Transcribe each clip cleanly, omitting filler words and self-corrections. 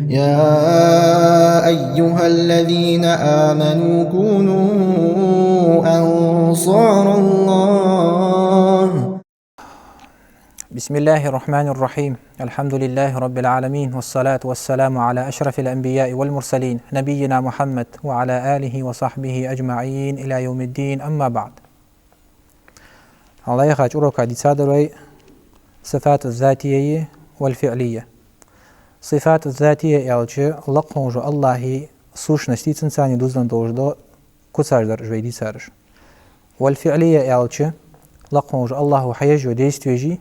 يا أيها الذين آمنوا كونوا أنصار الله. بسم الله الرحمن الرحيم. الحمد لله رب العالمين، والصلاة والسلام على أشرف الأنبياء والمرسلين نبينا محمد وعلى آله وصحبه أجمعين إلى يوم الدين. أما بعد. الله يخاج أروك عدي صادروي صفات الذاتية والفعلية. صفات الذاتية يالجي لقونج الله سوش نشتيت إنساني دوزن دوجدو كساجدر جويدي سارج. والفعلية يالجي لقونج الله حيجو ديستويجي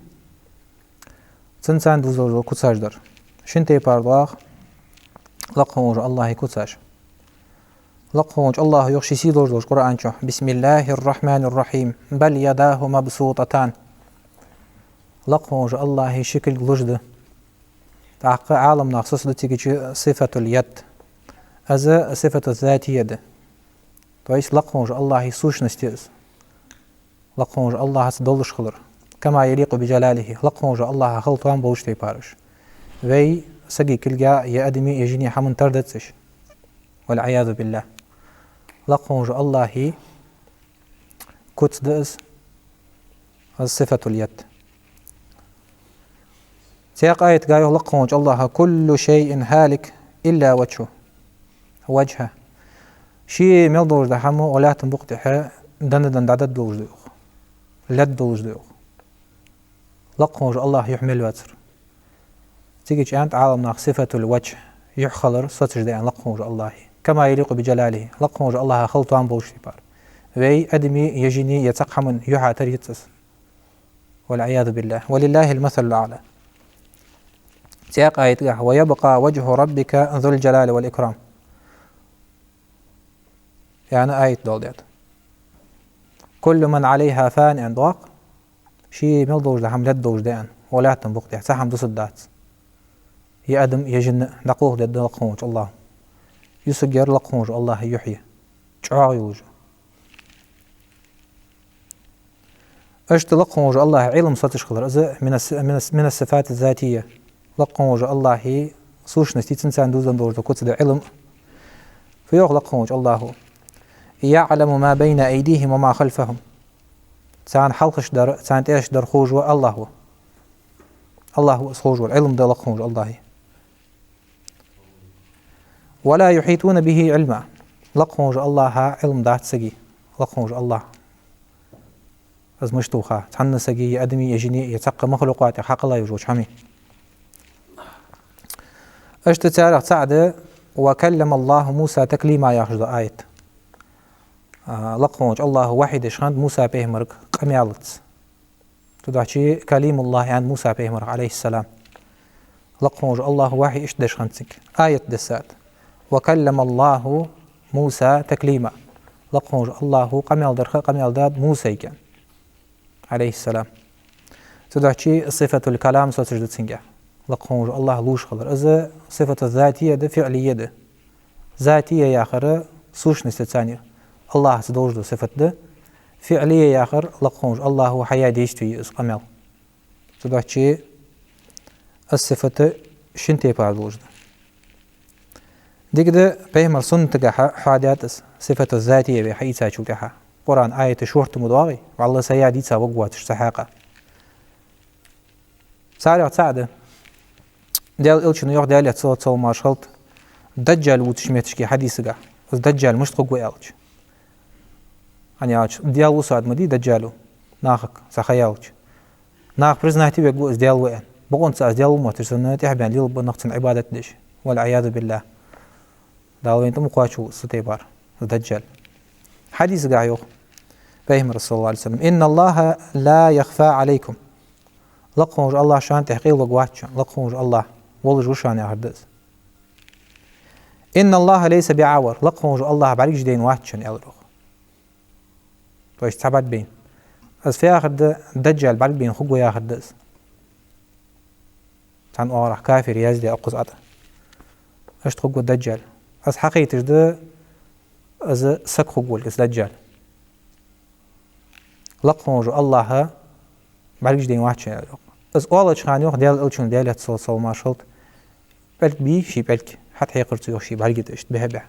تنسان دوزدو كساجدر شنتي باردواغ لقونج الله كساج. لقونج الله يخشي سيدوجدو قرآن شو بسم الله الرحمن الرحيم بل يداه مبسوطتان. لقونج الله شكل غلجد تعق عالم ناقصص لتيجي صفة اليد از صفة الذاتية ده. تويس لقونج الله سوش نستيز. لقونج الله دولش خلر كما يليق بجلاله. لقونج الله خلطان بوشتي بارش وي سقي كلجا يا أدمي يجيني حمن تردتش والعياذ بالله. لقونج الله كتس دأس صفة اليد. سياق آية قايه لقونج الله كل شيء هالك إلا وجهه شيء ملدوج ده حمو ولا تنبقتها دندن دعدد دوج دوغ لد دوج دوغ. لقونج الله يحمل واتر تيجي أنت عالم ناق صفة الوجه يحخلر ستج ديان لقونج الله كما يليق بجلاله. لقونج الله خلطان بوشتي بار وي أدمي يجيني يتقحمن يحاتر يتس والعياذ بالله. ولله المثل الأعلى. سياق آية ويبقى وجه ربك ذو الجلال والإكرام. يعني آية دولدات كل من عليها فان اندواق شي ملدوج لهم لدوج دان ولا تنبقتها سحم دسدات يا أدم يجن نقوه دد لقونج الله يسجر لقونج الله يحيي شعاع يوجه أشت لقونج الله علم ستش خضر من الصفات الذاتية. لقونج الله سوش نستيت إنسان دوزن دور كتس ده علم فيوغ لقونج الله يعلم ما بين أيديهم وما خلفهم. سان حلقش در سان تيش در خوج الله خوج العلم ده لقونج الله. ولا يحيطون به علما. لقونج الله علم دات سقي. لقونج الله از مشتوخة تحن سقي أدمي يجيني يتق مخلوقات حق الله يوجوش حمي. اشتتارق سعد وكلم الله موسى تكليما ياخذ آية. لقونج الله واحد شخند موسى بيهمرك قميالت تدعشي كليم الله عن موسى بيهمر عليه السلام. لقونج الله واحد اشدش خندسك آية دسات وكلم الله موسى تكليما. لقونج الله قميال درخ قميال داد موسى كان عليه السلام. تدعشي صفة الكلام ستجد سنجا. لقونج الله لوش خلر إذا صفة الذاتية ده فعلية ده ذاتية يا آخر سوش نستثانية الله تدوج ده صفة ده فعلية يا آخر. لقونج الله هو حياة ديشتوي إسقامل تدعشي الصفة شنتي باردوج ده ديك ده بيهمر سنة حادات صفة الذاتية بحيثة شوكها قرآن آية شورت مدواغي والله سياديتها وقوات اشتحاقا سارع سعده ديال إلشن يوح ديال يتصل ماشلت دجال وتشميتشكي حديثة دجال مش تقوى إلش أنا عاش ديال وصاد مدي دجالو ناخك سخيالش ناخ برزناتي بيقول ديال وين بقون ساس ديال ما ترسلنا تحبين ليل بنقطن عبادة دش والعياذ بالله دالو أنت مقاشو ستيبار دجال حديث قايو فهم رسول الله عليه وسلم إن الله لا يخفى عليكم. لقونج الله شان تحقيق وقواتشان لقونج الله والله وشان يهردز. إن الله ليس بعور. لقونج الله بعريج دين واتشان يالروخ تويش تبعد بين از في آخر دجال بعد بين خقو ياخردز تان أورح كافر يزدي أقص عطا اش تخقو الدجال از حقيقتش ده از سك خقو الكس دجال. لقونج الله بعريج دين واتشان يالروخ از أولا شخان يوخ ديال الشون ديال يتصل ماشلت بلك بي شي بلك حتى حيقرت يوخ شي بهالجد اشتبه به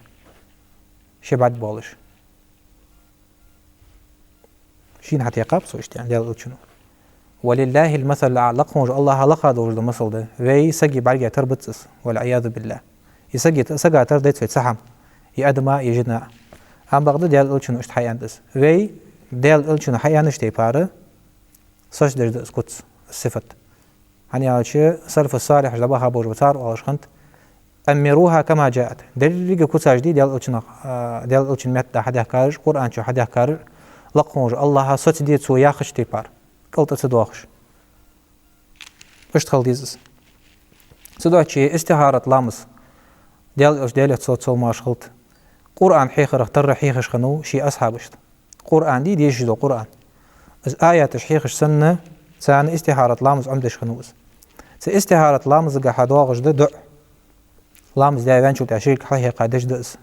شي بعد بالش شين حتى يقاب سو اشتيان ديال شنو ولله المثل الأعلى الله لقى دوج المثل ده وي سجي بعد تربطس والعياذ بالله يسجي تردت في سحم يأدما يجنا أم بغدا ديال شنو اشت حياندس وي ديال شنو حيانش تي باره سوش درد اسكوت الصفة يعني هالشي سلف الصالح جلبها بوج بتار واشخنت أمروها كما جاءت دليل كوتس جديد ديال شنو مت حد يحكار قرآن شو حد يحكار لقموج الله سوت ديت سو ياخش تي بار قلت تدوخش اشتغل ديزس تدوخشي استهارة لامس ديال صوت ما شغلت قرآن حيخر اختر حيخش خنو شي أصحابشت قرآن دي يجدو قرآن از آيات حيخش سنة سان استهارة لامس عمدش خنوز استهارة لامس قا حدواغش ده دع لامس دايوان شو تعشيك حيها قادش دأس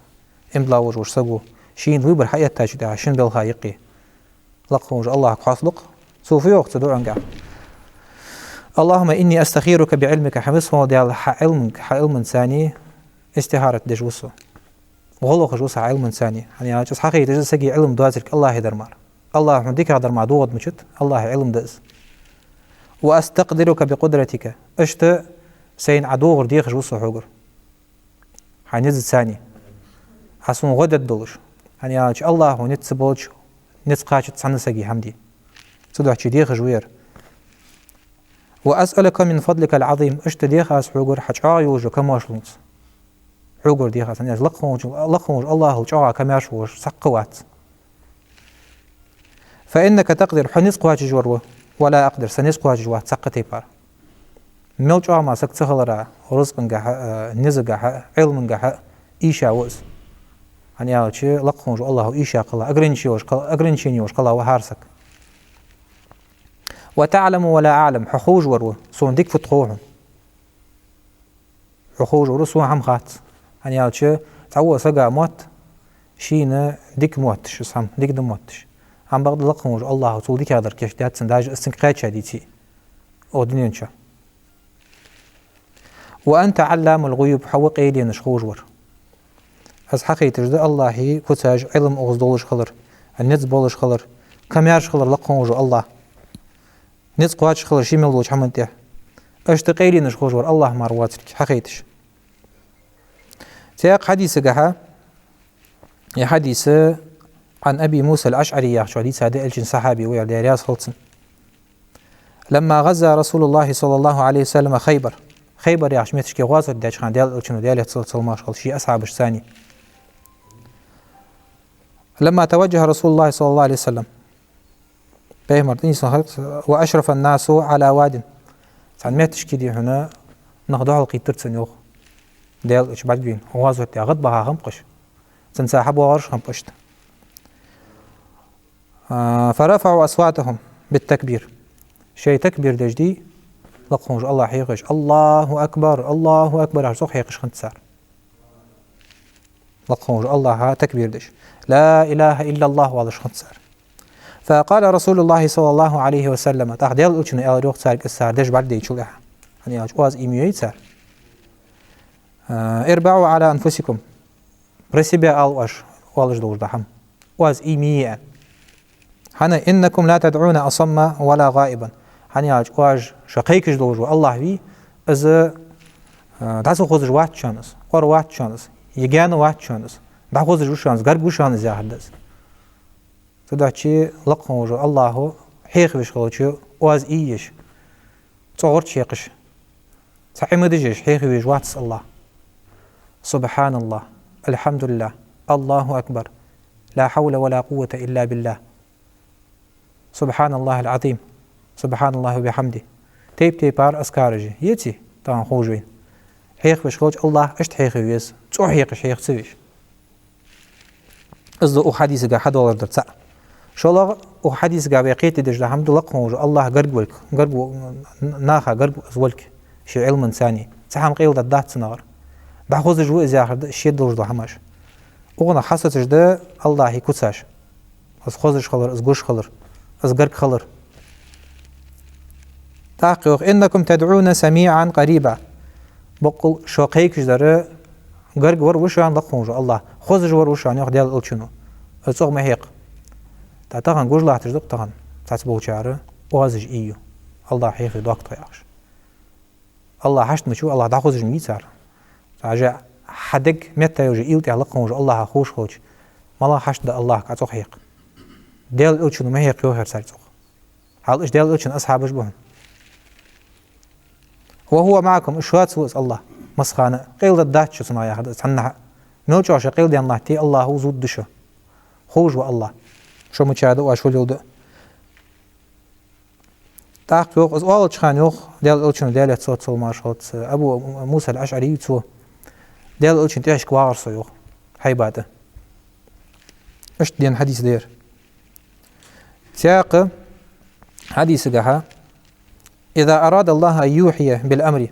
امبلاوج وش سقو شين ويبر حياة تاجو دا شين بالها يقي لقوج الله حاصلق سوف يوقت دعا اللهم إني أستخيرك بعلمك حمصه ديال علم ثاني استهارة دجوسه وغلق جوسه علم ثاني يعني جس حقيقة جس سجي علم دوازك الله درمار الله حمدك هذا ما دوغد مشت الله علم دز وأستقدرك بقدرتك أشت سين عدوغر ديخ جوسه حجر حنزل ثاني حسون غدد دولش يعني الله نتسبولش نتقاش تصنع سجي حمدي صدق ديخ جوير وأسألك من فضلك العظيم اشت ديخ أس حجر حجا يوجو كماشلونس حجر ديخ أس يعني لقموج الله الجوا كماشوش سقوات فإنك تقدر حنسقوات جوروه ولا أقدر سنسقوات جوات سقتي بار ملج ما سقت سهلرا رزق نزق علم إيشا وز يعني هذا شيء لقموج الله إيشا قلا أجرنشيوش قلا وهارسك وتعلم ولا أعلم حخوج ورو سون ديك فتخوهم حخوج ورو سون عم خات يعني هذا شيء تعوى سجى موت شينا ديك موتش اسهم ديك دموتش عم بغض لقموج الله طول ديك هذا كيش دات سنداج استنقاط شديتي أو دنينشا وأنت علام الغيوب حوق إيدي نشخوج ور از حقيقة جد الله هي كتاج علم أغزدولش خلر النت بولش خلر كم يارش خلر لقموج الله نت قواتش خلر شي ملوش حمنته اشتقيلي نشخوج ور الله مرواتك حقيقتش تياق حديث جها يا حديث عن أبي موسى الأشعري يا حديث هذا الجن صحابي ويا ديرياس خلصن لما غزا رسول الله صلى الله عليه وسلم خيبر يا شميتش كي غازت داش خان ديال الشنو ديال صلى شي أصحاب الثاني لما توجه رسول الله صلى الله عليه وسلم بيمرتني صحت وأشرف الناس على واد سمعتش كدي هنا نخضع القيتر سنيوخ ديال إيش بعد بين غازت يا غضبها خمقش سنسحب وغرش خمقشت فرفعوا أصواتهم بالتكبير شيء تكبير دجدي لقوج الله حيقش الله أكبر الله أكبر عرسوخ حيقش خنتسار لقوج الله تكبير دش لا إله إلا الله والش خنتسار فقال رسول الله صلى الله عليه وسلم تاخديل ألشن إلى روح سارك السار دش بعد يشولها يعني أجواز إيميويت سار اربعوا على أنفسكم برسبة الوش والش دور دحم واز إيميا حنا إنكم لا تدعون أصم ولا غائبا حنا أجواج شقيقش دور الله في إذا داسو خوز جوات شانس قر وات شانس يجان وات شانس دا خوز جو شانس غرب شانس يا حدث تدعشي لقموج الله حيخ بشغلشي واز إيش تصورت شيقش سحمدجش حيخ بجوات الله سبحان الله الحمد لله الله أكبر لا حول ولا قوة إلا بالله سبحان الله العظيم سبحان الله وبحمده تيب بار أسكارجي يتي طبعا خوجين حيخ بشغلش الله اشت حيخ بيز تو حيخ حيخ تسويش أصدق حديث قا حد والله درتسع شو الله حديث قا بقيت دج الحمد لله قموج الله قرب ناخا قرب أزولك شي علم ثاني سحام قيل دات سنار دا خوز جو إزاخر شيد دلج ده هماش وغنا حسيت جدا الله يكوتساش از خوزش خلر از قوش خلر از قرق خلر تحقيق إنكم تدعون سميعا قريبا بقول شاقيك جداره غرق ور وشان لقون الله خوز جور وشان ياخ ديال الشنو اصوغ ما هيق تاغان غوج لا تجدق تاغان تاسبو چاره اوازج ايو الله حيخ دوك طياش الله حشت مشو الله دا خوز جمي صار اجا حدق متى يجي ايو تعلقون الله خوش خوش مالا حشت الله كاصوغ هيق ديال الشنو ما هيق يو هر سايصوغ حال ايش ديال الشن اصحابش بهم وهو معكم اشوات سوس الله مسخانه قيل الداتش سنا يا حد سنها نوچوش قيل دي الله تي الله زود دشو خوش والله شو مچاده واشو لود تاخ يوق از اول چخان يوق ديال الچن ديال صوت صل ما شوت ابو موسى الاشعري تو ديال الچن تيش كوار سو يوق هيباده ايش دين حديث دير سياق حديث جها إذا أراد الله أن يوحي بالأمر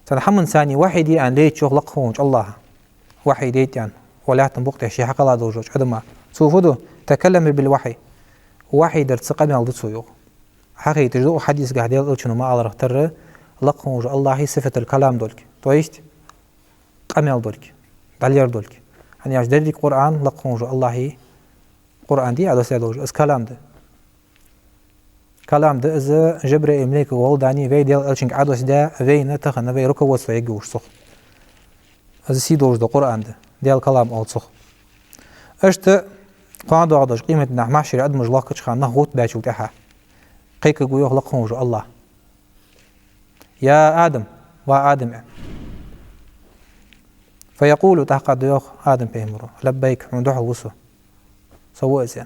تنحمن ثاني واحد أن ليت يغلق خونج الله واحد يعني ولا تنبقى شيء حق الله دوجوج عدما سوفدو تكلم بالوحي واحد درت قبل الدسويو حقيقة تجدو حديث قاعد يقول شنو ما على رختر لقونج الله هي صفة الكلام دولك تويست قمل دولك دلير دولك يعني أجدر لك قرآن لقونج الله هي قرآن دي على سيدوج اس كلام ده كلام ده از جبر امليك والداني في ديال الشنك عدوس ده في نتخن في ركو وصف يجوش صخ از سيدوج ده قرآن ده ديال كلام اول صخ اشت قاعد عدوش قيمة نح محشر عد مجلاق خان نغوت باشو تاعها قيك جو يخلقهم جو الله يا آدم وآدم فيقول تحقد يوخ آدم بيمرو لبيك مدوح وصو سوى زين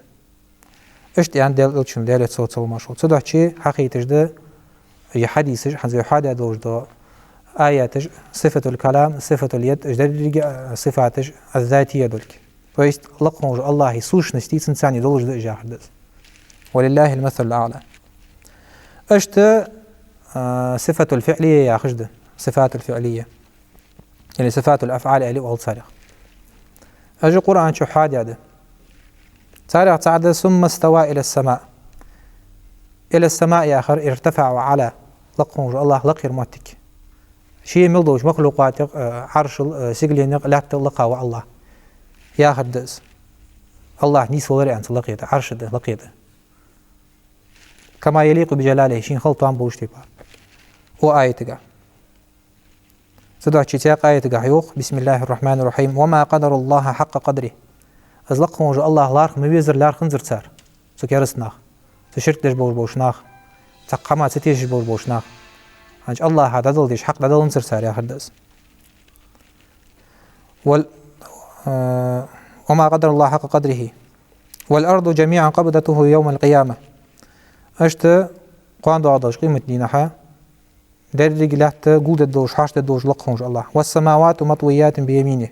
اشت يعني ديال الشن ديال صوت صو مشهور صدق شيء حقيقة ده يحديث حزي حدا دوج ده آيات صفة الكلام صفة اليد اجدر صفات الذاتية دولك فايست لقهم الله يسوش نستيت إنسان يدولج ده إجاحد ولله المثل الأعلى اشت صفة الفعلية يا خجده صفات الفعلية يعني صفات الأفعال اللي أول صارخ أجي قرآن شو حاد ده صارخ تعد ثم استوى إلى السماء يا آخر ارتفع على لقهم الله لقير موتك شيء ملدوش مخلوقات عرش سجلين لا تلقى الله يا خدس الله نيس ولري أنت لقيته عرش ده لقيته كما يليق بجلاله شين خلطان بوشتبا وآيتك صدق شتاق آيتك حيوق بسم الله الرحمن الرحيم وما قدر الله حق قدره أزلقهم وجه الله لارخ مبيزر لارخ خنزر تسار سكيرسناخ تشرك دش بوشناخ تقما ستيش بوشناخ أنج الله هذا دلش حق دل نصر سار يا خدس وما قدر الله حق قدره والأرض جميعا قبضته يوم القيامة أشت قاند عضاش قيمة دينها در رجلات جود الدوش حاش الدوش لقهم الله والسماوات مطويات بيمينه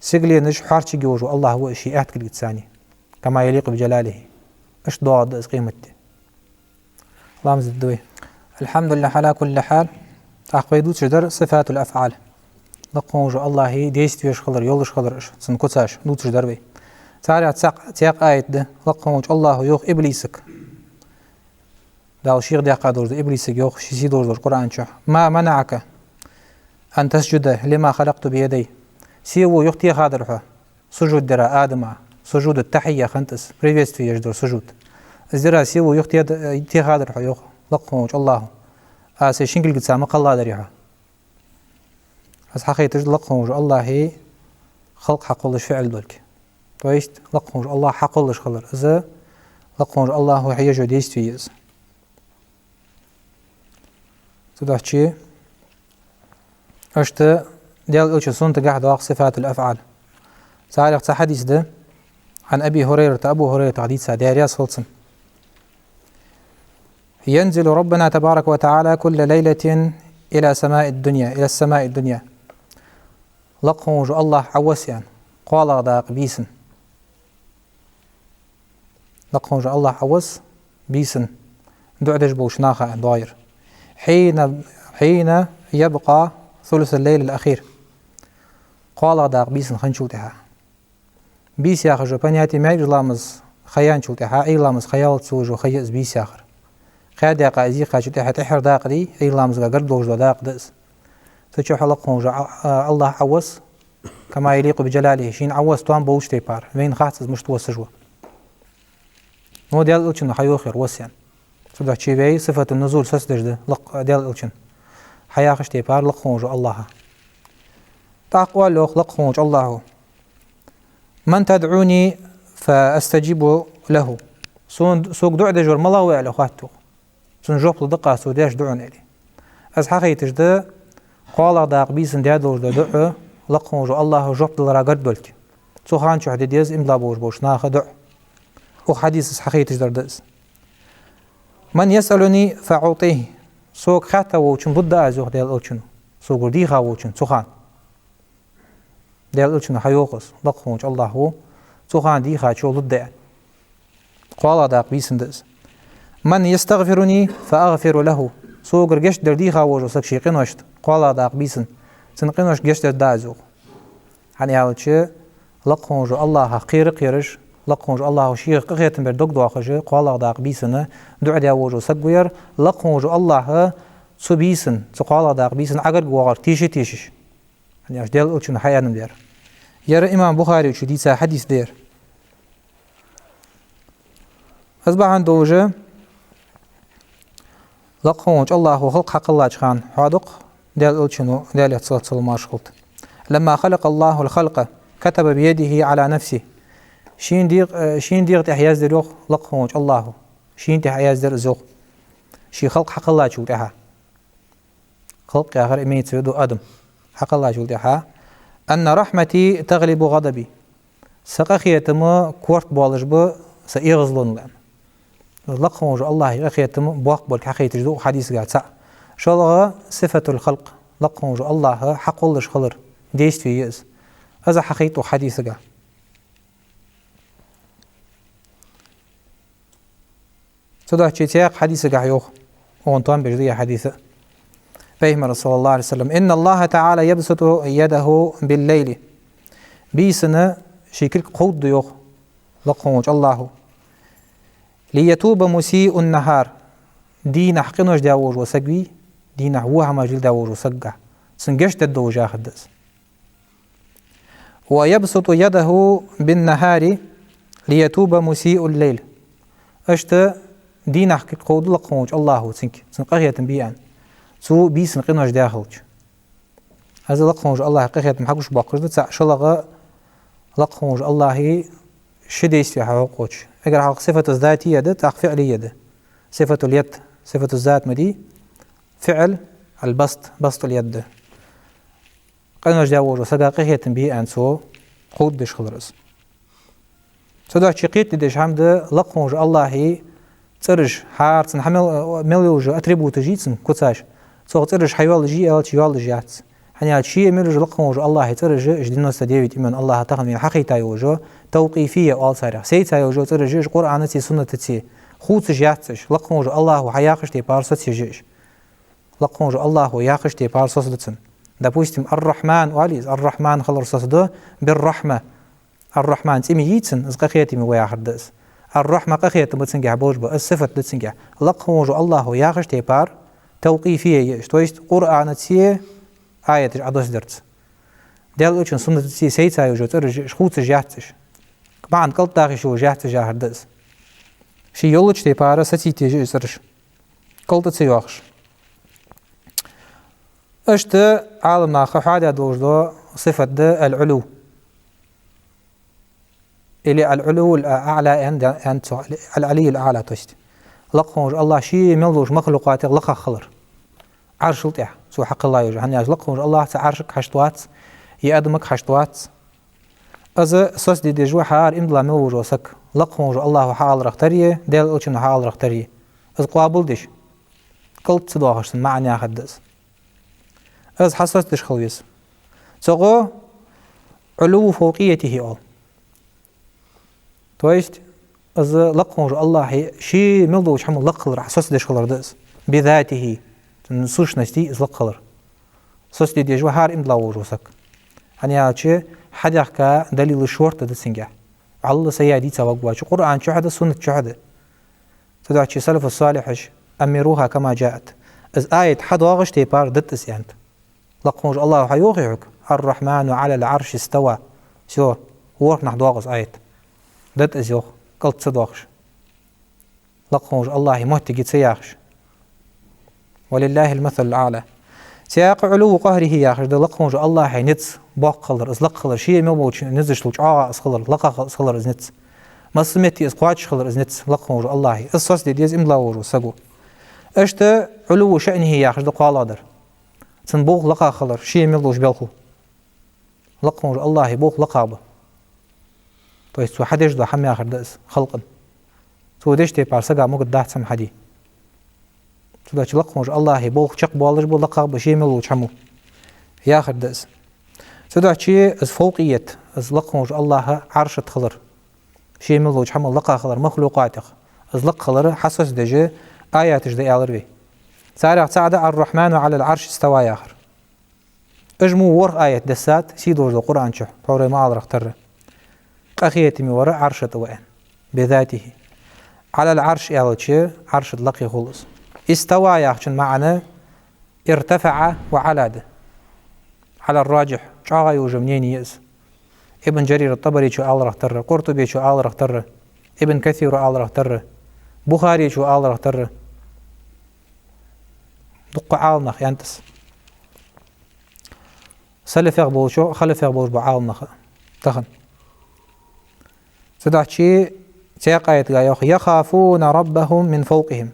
سجلي نش حارش جوج الله هو شيء أتكل الثاني كما يليق بجلاله أش ضاد قيمته الله مزد دوي الحمد لله على كل حال أقيدو تجدر صفات الأفعال لقهم الله ديست فيش خلر يولش خلرش سنكتاش دو تجدر بي تعالى تياق آيت ده لقهم الله يوخ إبليسك داو شيخ دي قادور إبليسك يوخ شيسي دور قرآن شح ما منعك أن تسجد لما خلقت بيدي سيو يختي خادرها سجود درا آدم سجود التحية خنتس بريفيست في يجدر سجود الزرا سيو يختي خادرها يوخ لقهم الله سيشنكل قد سامق الله دريها بس حقيقة لقهم الله هي خلق حقولش فعل دولك فايست لقهم الله حقولش خلر إذا لقهم الله هو حيجو ديست في يز تدعش شيء أشت ديال إلش سنت قاعد واق صفات الأفعال سألت حديث ده عن أبي هريرة حديث ساديريا صلصن ينزل ربنا تبارك وتعالى كل ليلة إلى السماء الدنيا لقهم وجه الله عوسيان قال غداق بيسن لقهم وجه الله عوس بيسن دعدش بوشناخة داير حين يبقى ثلث الليل الأخير قال غداق بيسن خنشوتها بيس ياخر جو بنياتي معي لامز خيان شوتها أي لامز خيال تسوجو خيز بيس ياخر خياد ياقا أزيقا شوتها تحر داق دي أي لامز غرد دوج داق دس تشوف لقهم الله عوس كما يليق بجلاله شين عوس توان بوش تيبار وين خاص مش توسجوا مو ديال الچن حيوخر وسيان صدق شيء صفة النزول سسدج لق ديال الچن حياخش تيبار لقهم الله تقوى لقهم الله من تدعوني فاستجيب له سوق دع دجور ملا وعلى خاتو سن جوب دقة سوداش دعون علي از حقي تجد قال داق بيسن دادور دع لقهم الله جوب دلرا قد دولك سو خان شو حديديز املا بوش ناخ دع وحديث حقي تجدر دز من يسألني فأعطيه سوق خاتا وچن بد ازوخ ديال اوچن سوق دي خا وچن سو خان ديال اوچن حيوقس لقهم الله سو خان دي خا شو ضد قال داق بيسن دز من يستغفرني فأغفر له سوق رجش دردي خاوج سك شي قنوشت قال داق بيسن سن قنوش جش دازو hani halçı laqonju Allah qirqirs laqonju Allah şi qiyatın bir dog doqıcı qala daq bisini du'a woju saguyar laqonju Allah su bisin su qala daq bisin agar goğar tişi hani ajdel üçün hayanım der yarı İmam Bukhari şu disa hadis der azbahan doju لقونج الله خلق حق الله جخان حادق دال ألشنو دال يتصل ماشغلت لما خلق الله الخلق كتب بيده على نفسه شين ديق تحياز دروخ لقونج الله شين تحياز در زوق شي خلق حق الله شو تها خلق آخر إمين تسودو أدم حق الله شو تها أن رحمتي تغلب غضبي سقخيتم كورت بالج ب سيغزلون لان لقهم الله أخيتم بوقبل حقيقة جدو حديث قاعد سا شلغة صفة الخلق لقهم الله حق الله خلر ديست في يز هذا حقيقة حديث قاعد صدق شيء حديث قاعد يوخ وانتم بجدية حديثة فهم رسول الله عليه وسلم إن الله تعالى يبسط يده بالليل بيسنا شكل قود يوخ لقهم الله ليتوب مسيء النهار دين حقنوش داوج وسقوي دين هو ماجل داوج وسقع سنجش تدو جاخدس ويبسط يده بالنهار ليتوب مسيء الليل اشت دين حق قود لقوج الله سنك سنقية بيان سو بيس نقنوش داخلج هذا لقوج الله قية محقوش باقر تسع شلغة لقوج الله شديس في حقوق اگر حق صفة الذاتية ده تاق فعلية ده صفة اليد صفة الذات مدي فعل البسط بسط اليد ده قنوش داوج وسقاقية به أنسو قود دش خلرز سودا شقيت دش حمد لقوج الله ترج حارتن حمل مليوج اتريبوت جيتن كوتاش سو ترج حيوال جي ال تشيوال جيات يعني شيء ملوج لقوج الله ترج جدنا استديوت من الله تخمين حقيقة يوجو توقيفية أول سارة سيد يوجو ترجيش قرآن تي سنة تي خوت جاتش لقموج الله وحياقش تي بارسات يجيش لقموج الله وياقش تي بارسات لتن допустим الرحمن واليز الرحمن خلص ده بالرحمة الرحمن تيمي يتن زقيتي مي ويا حدث الرحمة قخيت بتسنجح بوجب الصفة بتسنجح لقموج الله وياقش تي بار توقيفية يش تويست قرآن تي آية عدس درت دل üçün سنة تي سيد يوجو ترجيش خوت جاتش بعد قلت داخل شو جهت جاهردز شي يولج تي بارا ستي تيجي سرش قلت تسيوخش اشت عالمنا خحادة دوجدو صفة ده العلو إلي العلو الأعلى أنت العلي الأعلى تشت لقهم الله شي ملوش مخلوقات لقى خلر عرش لطيح سو حق الله يوجه هنياج لقهم الله تعرشك حشتوات يأدمك حشتوات از سوس دي جو حار امدلا ملوج وسك لقهم الله حال رختريه دل اوچن حال رختريه از قابل دش قلت صداهش معنى حدث از حساس دش خويس سوغو علو فوقيته اول تويست از لقهم الله شي ملوج حمل لقل حساس دش خلر دس بذاته نسوش نستي از لقلر سوس دي جو حار امدلا وسك هنيا چه حديث كا دليل الشورت ده سنجح الله سيادي توقوا شو قرآن شو هذا سنة شو هذا تدعى شي سلف الصالحش أمروها كما جاءت از آية حد واغش تيبار دت اسيانت لقموج الله حيوقعك الرحمن على العرش استوى سو ورق نحدوغز آيت دت أزيوخ قلت صدوغش لقموج الله مهتقي سياخش ولله المثل الأعلى سياق علو قهره ياخش ده لقموج الله حينتس باق خلر از لق خلر شيء مبوش نزش لوش از خلر لقا از خلر از نتس ما سمتي از قواش خلر از نتس لقموج الله الصوص دي ديز املا وجو سقو اشت علو شأنه ياخش ده قالادر تن بوخ لقا خلر شيء مبوش بيلخو لقموج الله بوخ لقابه تو است حدش دو حمي آخر داس خلقا تو دش تي بارسقا مقد داحت سم حدي تو داش لقموج الله بوخ شق بالش بو لقابه شيء مبوش حمو يا آخر داس تدع شيء از فوقية از لقموج الله عرش خلر شيء ملوج حمل لقا خلر مخلوقاتك از لق خلر حسس دجا آيات جدي آلربي سارع سعدة الرحمن على العرش استوى يا آخر اجمو ور آيات دسات سيدور ذو قرآن شح حوري ما آلرق تر أخيتي مورا عرش طوئن بذاته على العرش آلتش عرش لقي خلص استوى يا آخر معنى ارتفع وعلاد على الراجح شاغا يوجمنين يأس ابن جرير الطبري شو آل رختر قرطبي شو آل رختر ابن كثير آل رختر بخاري شو آل رختر دق عالنخ ينتس سلف يغبول شو خلف يغبول بعالنخ تخن سدع شيء سيقايت غايوخ يخافون ربهم من فوقهم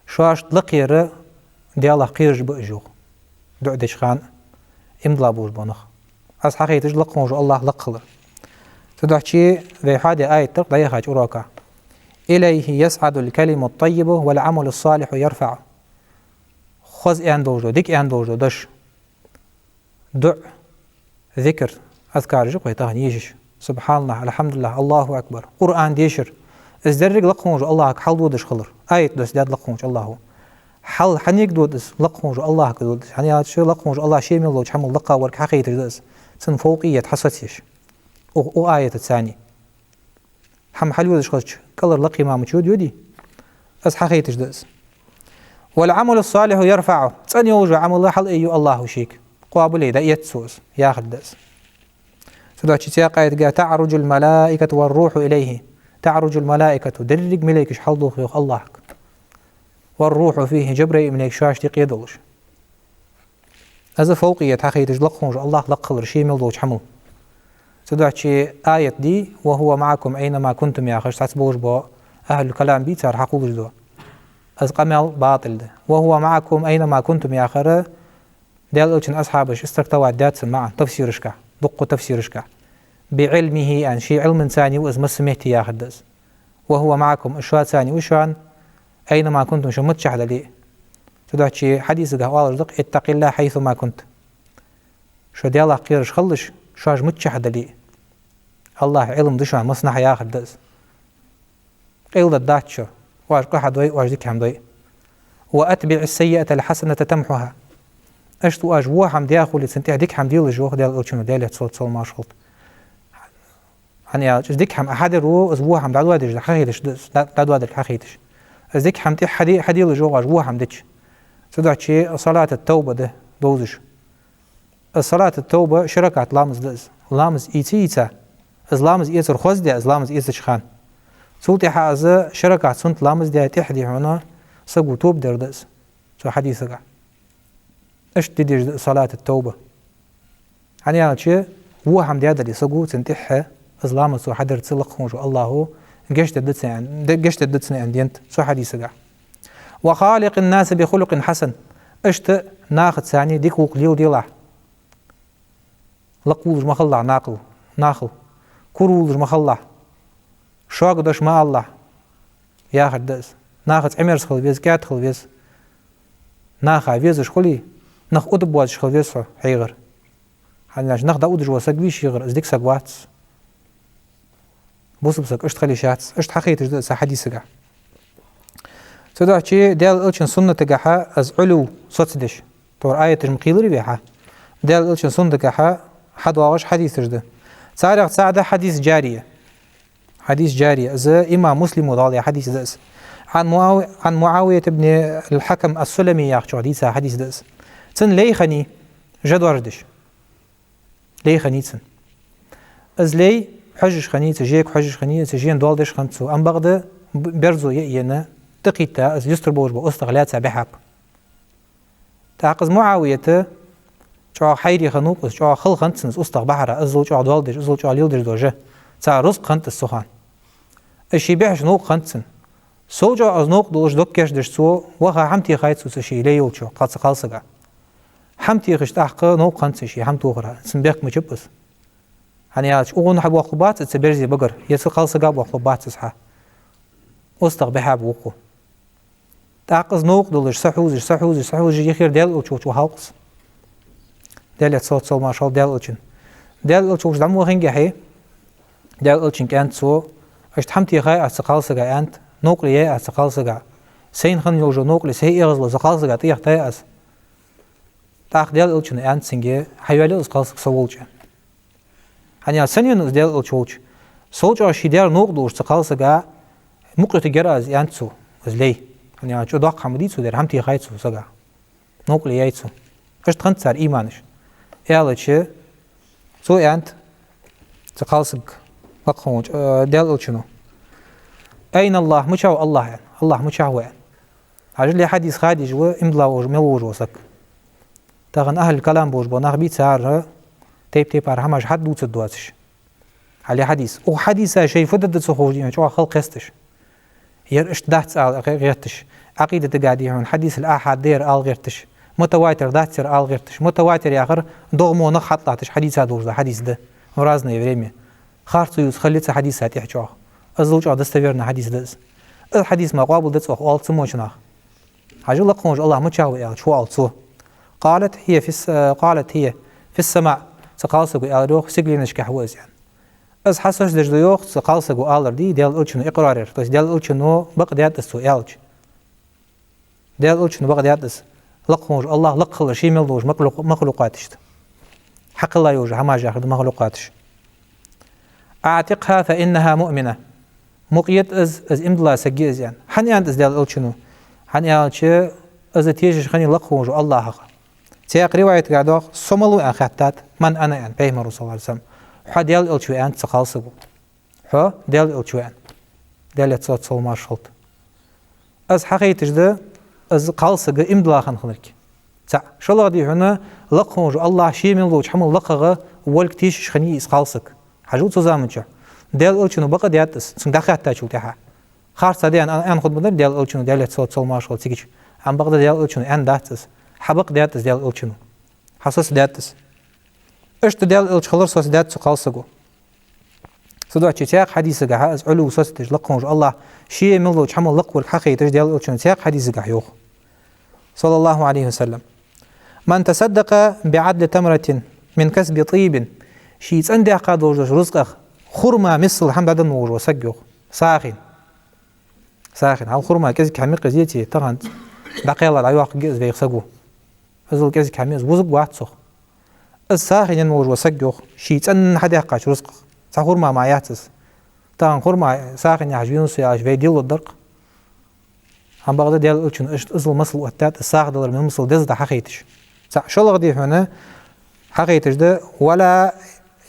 شواش لقير ديالله قيرج بأجوغ دعدش خان امضلا بوش بانخ از حقيقة لقموج الله لقلر تدع شيء في حادي آية ترق ضيخاج أراكا إليه يسعد الكلم الطيب والعمل الصالح يرفع خذ اندوجو ديك اندوجو دش دع ذكر أذكار جق ويتاهن يجيش سبحان الله الحمد لله الله أكبر قرآن ديشر ازدرق لقموج الله حل دودش خلر آية دس داد لقموج الله حل حنيك دودس لقموج الله كدودس يعني شو لقموج الله شيء من لوج حمل لقا ورك حقيقة دس سن فوقية حساسيش أو آية الثانية حم حلودش خلش كلر لقي ما مشود يودي أس حقيقة دس والعمل الصالح يرفعه ثاني وجه عمل الله حل أيو الله شيك قابل ده يتسوس ياخذ دس سدوتش سياق آية تعرج الملائكة والروح إليه تعرج الملائكة درج ملائكة حل دوخ الله والروح فيه جبريل من يكشاش تقيدلش هذا فوقية حقيقة لقموج الله لقلر شيء ملوش حمل سدوتش آية دي وهو معكم أينما كنتم يا خش تحسبوش بو أهل الكلام بيتار حقولش دو از قمل باطل ده وهو معكم أينما كنتم يا خرا ديال أوتشن أصحابش استركتوا عدات معا تفسيرشكا دقوا تفسيرشكا بعلمه عن شيء علم ثاني وإز مسميتي يا خدس وهو معكم إشوات ثاني وشان أينما كنتم شمت شحد لي تدعش حديث قهوال رزق اتق الله حيثما كنت شو ديال الله قيرش خلش شاج متشحد لي الله علم دشان مصنع يا خدس قيل الداتشو واج قحد وي واج ديك حمدي وأتبع السيئة الحسنة تمحها أشتو واج وحم دياخل سنتي ديك حمدي الجوخ ديال أوتشنو ديال تصوت صول ماشخلط يعني ديك حم أحد رو أسبوع حم دعوة ديش حقيقتش دعوة ديك حقيقتش ديك حمتي حدي الجوخ واج وحم ديش تدعي شيء صلاة التوبة ده دوزش الصلاة التوبة شركة لامز دز لامز إيتا از لامز إيتر خوز دي از لامز إيتش خان سولتي حازة شركة سنت لامز دي تحدي هنا سقو توب دردس سو حديثك اش تدي صلاة التوبة يعني شيء هو حمد هذا اللي سقو تنتح از لامز سو حدر تسلق موجو الله قشت الدتسني عندينت سو حديثك وخالق الناس بخلق حسن اشت ناخد ثاني ديك وقليل ديلا لقولج مخلع ناخل كرولج مخلع شاق دش ما الله يا خدس ناخد عمر خل فيز كات خل فيز ناخا فيز شخلي نخ أدبواج خل فيز حيغر حنلاش نخ دا أدج وسقبيش يغر ازديك سقوات بوس بسك اشت خلي شاتس اشت حقيقة جدا حديثك سدع شيء ديال الشن سنة تجاها از علو صدش تور آية المقيلري بيها ديال الشن سنة تجاها حد واقش حديث جدا سارع سعدة حديث جارية إذا إمام مسلم وضالي حديث دس عن معاوية بن الحكم السلمي يأخذ حديث دس تن ليخني جدوردش لي خنيتسن از لي حجش خنيت جيك حجش خنيت جين دولدش خنتسو ام بغدا برزو ينا تقيتا از يستر بوج بو استغلات سابحاب تعقز معاوية شو حيري خنوق شو خل خنتسن استغ بحر ازو شو دولدش ازو شو ليلدش دوجه تا رزق خنت السخان اشي بيحش نوق خنتسن سوجا از نوق دولش دوكش دشتو وها حمتي خايتسو سشي ليول شو قاص خالصقا حمتي خشت احق نوق خنتسشي حمتو غرا سنبيك مجبس هنياش اون حب وقبات تبرزي بقر يسل خالصقا وقبات تصحى استغ بحاب وقو تعقز نوق دولش سحوز يخير ديل وشو هاوقس ديل صوت ما شاء الله ديل الچن ديل الچوش دمو هنگه هي ديل الچن كانت سو اشت حمتي خاي اسقالسغا انت نوقليه اسقالسغا سين خن يوجو نوقلي سي اغزلو سقالسغا تيخ تاس تاخ ديل الچن انت سنگه حيوالي اسقالسغ سولچ هنيا سنين ديل الچوچ سولچ شي ديل نوق دوش سقالسغا مقلت جراز انت سو ازلي هنيا چو داق حمدي سو در حمتي خاي سو سغا نوقليه سو اشت خنت سر ايمانش يالچ سو انت سقالسغ وقفونج ديال الچنو أين الله مشاو الله يعني الله مشاو يعني عجل لي حديث خادج وإملا وج ملوج وسك تغن أهل الكلام بوج بناخ بيت سعر تيب هماش حد دوت دواتش على حديث أو حديث شيء فدد تسخوج يعني شو خلق قستش يرش دهت غيرتش عقيدة قاعدين هون حديث الآحاد دير غيرتش متواتر دهتر غيرتش متواتر يا آخر ضغمو نخ حطلعتش حديث هذا وجه حديث ده مرازنا يفريمي خارطو يوز خليت حديث هاتي حجاه أزلوج دستفيرنا حديث دز الحديث ما قابل دز وقال سموشنا حاجة الله قنوج الله متشاوي يعني شو قالتو قالت هي في السماء سقالسق وقالوخ سجلينش كحوز يعني از حسش دج ديوخ سقالسق وقالر ديال الچنو اقرارر بس ديال الچنو بقديات السؤالج ديال الچنو بقديات لقنوج الله لقخل شي ملوج مخلوقاتش حق الله يوجه ما جاخد مخلوقاتش أعتقها فإنها مؤمنة مقيت از إمدلا سجيز يعني حني أنت ديال الچنو حني أنت از تيجش خني لقوج الله حق تياق رواية قاعدوخ سملو أن خطات من أنا يعني بيهمر صلى الله عليه وسلم حد ديال الچو أنت سقالسبو حو ديال الچو أن ديال يتصوت صل ما شلت از حقيقتش ده از قالسق إمدلا خنخنرك تع شلغ دي هنا لقوج الله شي من لوج حمل لقغه والكتيش خني اسقالسق حاجو تزامنچ ديال الچنو بقى دياتس سندخات تاچو تها خارص دي ان خد بدل ديال الچنو ديال صوت ماشول تيجي ام بقى ديال الچنو ان داتس حبق دياتس ديال الچنو حساس دياتس اشت ديال الچ خلص سوس ديات قالسقو سدو تشيق حديث غا از علو سوس تجلقون الله شي ملوج حمل لق والحقيقه ديال الچنو تشيق حديث غا يوخ صلى الله عليه وسلم من تصدق بعدل تمرة من كسب طيب شي عندي قاد رزق خرمه مثل حمد عدن وسجو ساخن على خرمه كذا كميق زيتي طبعا دقيقه لا يوق جز بيخسقو ازل كذا كميز وزق واتسخ الساخن وسجو شي عن حدا قاش رزق خرمه ما ياتس طبعا خرمه ساخن يعجبون سياج فيديو الدرق هم بغدا ديال الچن اشت ازل مصل واتات الساخ دلر من مصل دز حقيقتش شلغ دي هنا حقيقتش ده ولا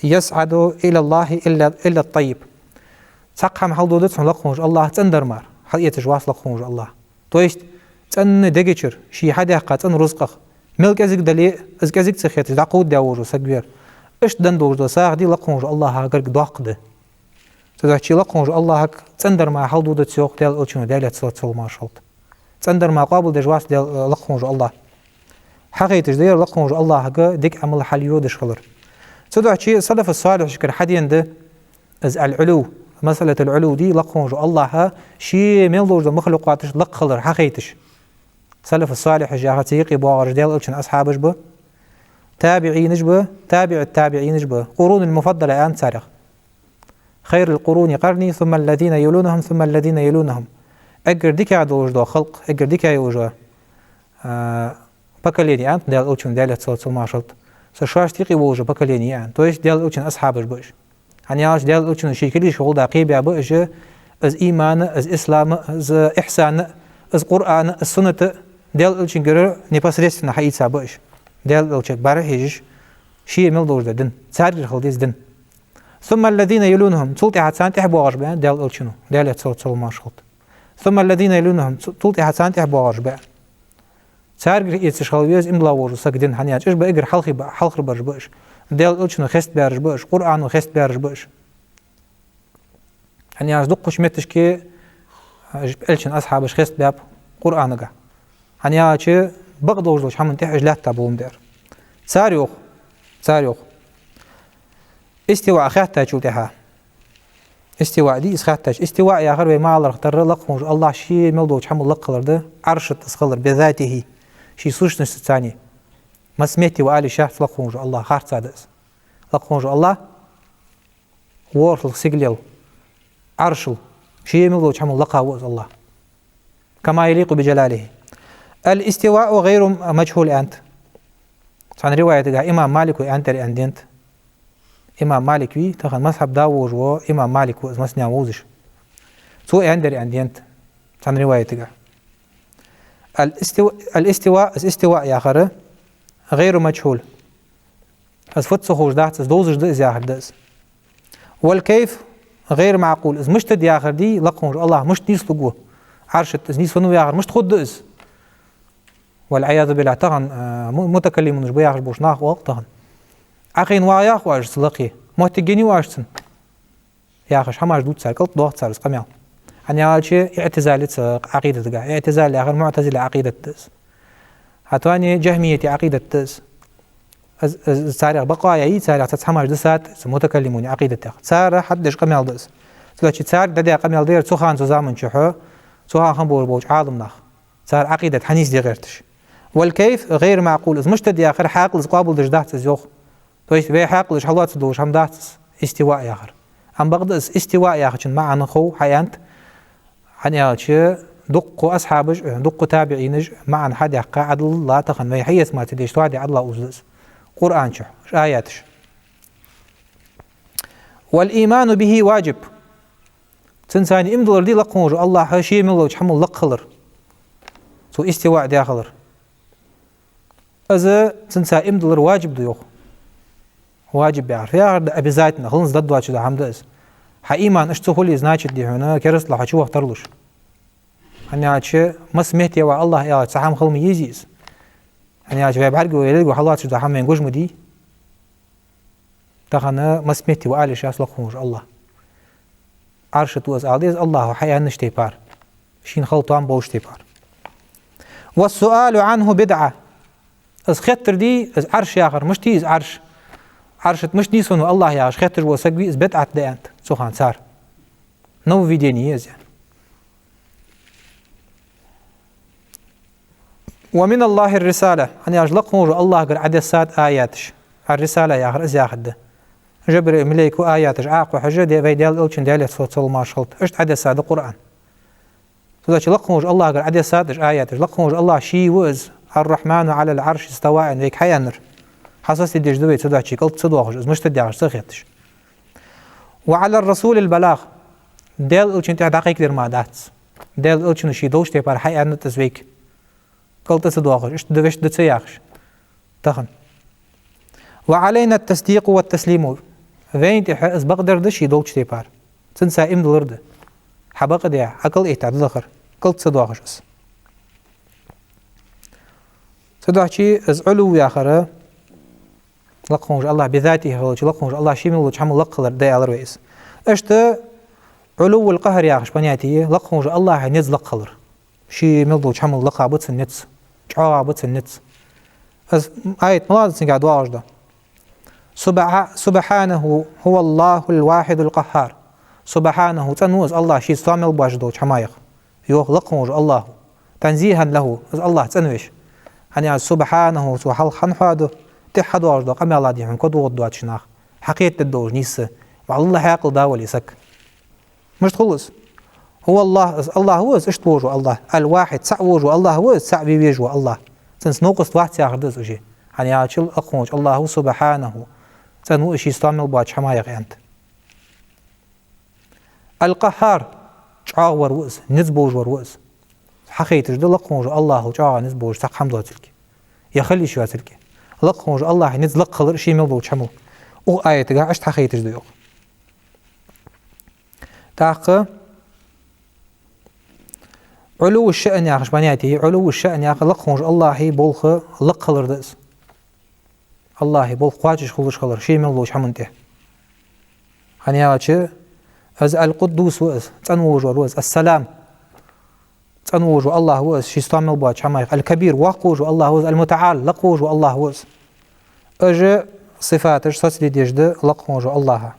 يسعد إلى الله إلا الطيب سقهم حلدودت لقونج الله تندر مار حقيقتش واصل لقونج الله تويشت تن دقيشر شي حدا قاتن رزقه ملك ازك دلي ازك ازك تخيت دقود داوجو سكبير اش دندوج دو ساغ دي لقونج الله هاغر دقده تدحشي لقونج الله هك تندر ما حلدودت سوق ديال اوچنو ديالت صوت ما شلت تندر ما قابل دجواس ديال لقونج الله حقيقتش ديال لقونج الله هكا ديك عمل حليو دشخلر تدحشي سلف الصالح شكر حدين ده از العلو مسألة العلو دي لقونج الله شي ملوج مخلوقاتش لقخلر حقيقتش سلف الصالح جاها تيقي بواغر ديال اوچن اصحابش به تابعينش به تابع التابعينش به قرون المفضلة ان تاريخ خير القرون قرني ثم الذين يلونهم ثم الذين يلونهم اگر ديكا دوج خلق اگر ديكا يوجو поколение انت ديال اوچن ديال صوت ماشلت سشاش تيقي ووجو поколение ان تويش ديال اوچن اصحابش بش هنياش ديال اوچن شيكلي شغل دقيبه بش از ايمان از اسلام از احسان از قران از سنه ديال اوچن غير непосредственно حقيقه بش ديال الشك بارهيج شيء ملدوش دين سارج خلديس دين ثم الذين يلونهم تلتي حسان تحبوا غربان ديال الشنو ديال تصل ماشخط ثم الذين يلونهم تلتي حسان تحبوا غربان سارج يتشخلويز إملا ورسك دين هنياج إيش بأجر حلق برجبش ديال الشنو خست برجبش قرآن خست برجبش هنياج دقش متش كي الشن أصحابش خست باب قرآن قا هنياج بغضوش لوش حمن تحج لا تابوم دير ساريوخ استواء خاتج وتها استواء دي خاتج استواء يا غربي ما الله اختار لقمج الله شيء ملدوش حمل لقلر ده عرش تسخلر بذاته شيء سوش نفس الثاني ما سمعتي وقالي شاهد لقمج الله خارج سادس لقمج الله وورث سجليل عرش شيء ملدوش حمل لقاوز الله كما يليق بجلاله الاستواء غير مجهول أنت عن رواية إمام مالك وأنت لأندنت إمام مالك وي تخن مذهب داوود وإمام مالك ومسني عوزش سوء عندي أندنت عن رواية الاستواء يا آخر غير مجهول از فت سخوش دات از دوزش دز يا آخر دز والكيف غير معقول از مشتد يا آخر دي لقمج الله مش نيس لقوه عرشت از نيس فنو يا آخر مش تخد دز والعياذ بالله تغن متكلم نش بياخش بوش ناخ وقتهن أخين واياخ واش سلقي مهتجني واشتن ياخش حماش دوت سال قلت ضغط سال قميع أنا عالشي اعتزال عقيدة تقع اعتزال يا غير معتزل عقيدة تس هتواني جهمية عقيدة تس سارع بقايا يي سارع تسحماش دسات متكلمون عقيدة تاخ سارع حدش قميع دس سلاشي سارع ددا قميع دير سخان سوزامن شحو سخان خنبور بوش عالم ناخ صار عقيدة حنيس دي غيرتش والكيف غير معقول إذا مشتد يا آخر حاقل قابل دش دهت زيوخ تويس بي حاقل حلوات دوش هم دهت استواء يا آخر هم بغض استواء يا آخر مع نخو حيانت حنياتش دقوا أصحابج دقوا تابعينج مع حد يحقى عدل الله تخن ما يحيث ما تديش توعدي عدل الله أزلز قرآن شح آياتش والإيمان به واجب تنساني امدلر دي لقموج الله حشي من الله حمل لقلر سو استواء داخلر إذا تنسى امدلر واجب ديوخ واجب بيعرف يا أبي ذاتنا خلص ضد واجب ده حمد إز حقيقة أشتغل إزناج دي هنا كرس لح شو اختارلوش أنا عادش ما سمعت يا الله يا سحام خلم يجيز أنا عادش بعرق ويلقوا حلوات شو ده حمد ينقوش مدي تخنا ما سمعت وقال شاس لقموج الله عرش توز عاديز الله حيا نشتي بار شين خلطان بوش تبار والسؤال عنه بدعة از خطر دي از عرش يا آخر مش تيز عرشت مش نيسون الله يا آخر خطر وسقوي از بدعة دي أنت سوخان صار نو في ديني يعني ومن الله الرسالة أنا أجلقه الله قر عدد سات آياتش الرسالة يا آخر از يا آخر ده جبر مليكو آياتش عاقو حجة دي في ديال ألشن ديال صوت ما شلت اشت عدد سات القرآن فذاك لقموج الله قال عدد سادش آيات لقموج الله شي وز الرحمن على العرش استوى إن ذيك حيانر حسست ديش دوي تدعشي قلت صدوخش إز مش تدعش سخيتش وعلى الرسول البلاغ ديل ألشن تعدقيك دير ما داتس ديل ألشن شي دوش تبار حيانر تزويك قلت صدوخش إش دوش دتسياخش تخن وعلينا التصديق والتسليم فين تحس بقدر دشي دوش تبار تنسى إمدلر ده حبق ديا عقل إيتاد ذخر قلت صدوخش أس صدوخشي از علو يا آخر لقموج الله بذاته هو لقموج الله شي من الله حمل لقلر دي على الرئيس اشت علو القهر يا آخر بنياتي لقموج الله نز لقلر شي من الله حمل لقا بتس النتس جعا بتس النتس از آية ملاحظة سنقع دواج ده سبحانه هو الله الواحد القهار سبحانه تنوز الله شي صامل باجدو حمايق يوخ لقموج الله تنزيها له الله تنوش يعني سبحانه سبحان خنحادو تحد واجدو قم الله دي من كدو ودوات شناخ حقيقة الدوج نيس والله حياقل داول يسك مش تخلص هو الله هو اشتوجو الله الواحد سعوجو الله هو سع بيجو الله تنس نوقص واحد سياخدز وجي يعني عاشل لقموج الله سبحانه تنوش شي صامل باج حمايق انت القهار جاور وز نزبوج وروز حقيقة جد لقموج الله جا نزبوج سق حمد تلك يخلي شو تلك لق الله نز لق خلر شيء ملبو شمل او آية جا أشت حقيقة جديو تاق علو الشأن يا أخش بنياتي علو الشأن يا أخ لق الله بولخ لق خلر دس الله بولخ قاجش خلش خلر شيء ملبو شمنته هنياتش از القدوس وأز تنوج وروز السلام تنوج الله وأز شيستان ملبو شمايق الكبير وقوج الله وأز المتعال لقوج الله وأز أجا صفاتش تسليد يجد لقوج الله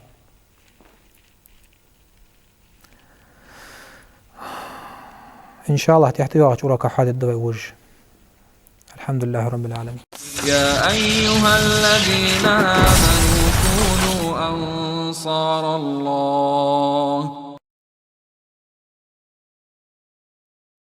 إن شاء الله تحتوي وراك حادث دواء وجه الحمد لله رب العالمين. يا أيها الذين آمنوا كونوا أنصار الله